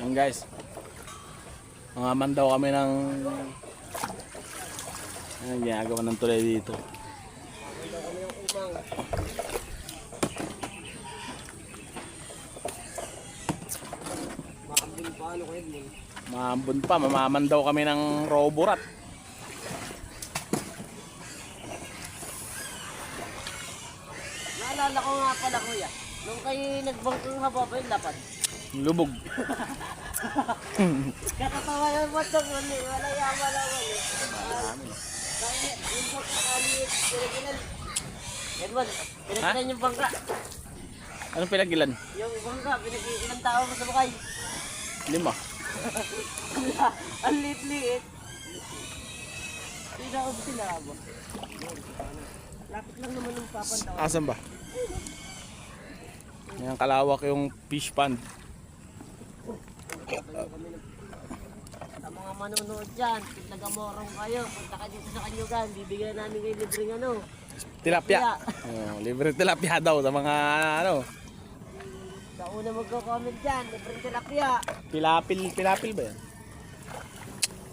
Yan guys. Mangaman daw kami ng ginagawa ng tulay dito. Maambon pa, mamaman daw kami ng roborat. Naalala ko nga pala kuya, nung kayo nagbangkang haba ba yung lapad? Lubog. Kakatawa yung matong uli, wala yaman lang uli. Kaya yung pagkakalit, pinagilan. Edward, pinagilan yung bangka. Anong pinagilan? Yung bangka, ilang tao mo sa bakay. 5. Ang liit-liit. Tinaob sila ba? Lapit lang naman ng papandaw. Asan ba? Yan kalawak yung fish pond. Sa mga manonood dyan, taga-morong kayo, punta ka dito sa Kanyugan, bibigyan namin kayo libreng ano. Tilapia. Oh, libre tilapia daw sa mga ano. Sa una magko-comment dyan, libreng tilapia. Pilapil ba yan?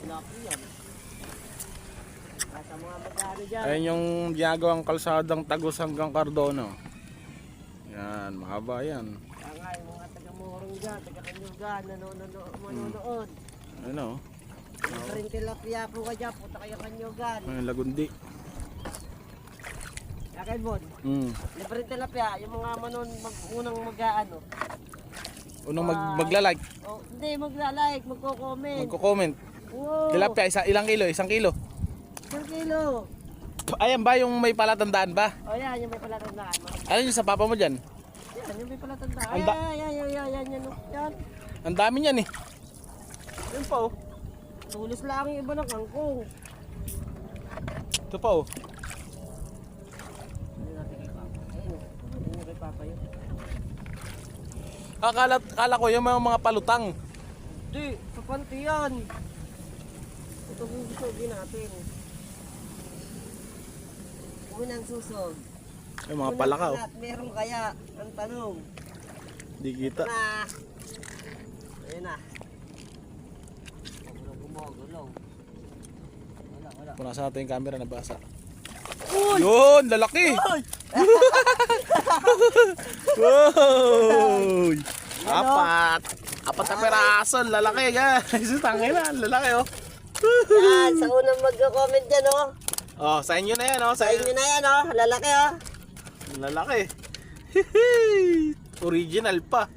Tilapia yan. Sa mga magkano dyan. Ayun yung ginagawang kalsadang Tagos hanggang Cardona. Yan, mahaba yan. Kaya nga, yung mga taga-morong dyan, taga-Kanyugan, manonood. Ano? Libreng tilapia po ka dyan, punta kayo Kanyugan. Ayun, Lagundi. Kaya Bon, libreng tilapia, yung mga unang mag-ano. Unang magla-like. Oh, hindi, magla-like, magko-comment. Magko-comment. Wow. Tilapia, ilang kilo? 1 kilo. 1 kilo. Ayan ba yung may palatandaan ba? O yan, yung may palatandaan. Ano yung sa papa mo dyan? Yan, yung may palatandaan. Anda- Yan. Ang dami niyan eh. Yan pa oh. Tulis lang yung iba ng kangkong. Ito pa oh. Hindi natin kay Papa. Ayun oh. Hindi nyo kay Papa yun. Akala ko yung mga palutang. Hindi, papanti yan. Ito yung susugin natin. Unang susog. Yung mga palaka oh. Meron kaya? Ang tanong. Di kita. Na. Ayun na. Gumagulaw. Wala. Kung nasa natin yung camera nabasa. Uy! Yun, lalaki! Uy! Uy! Ano? Apat na peraso, lalaki guys. Tangin na, lalaki oh. Yan, sa unang magko-comment dyan oh. Oh, sa inyo na yan oh. Sa inyo na yan oh, lalaki oh. Lalaki. Original pa.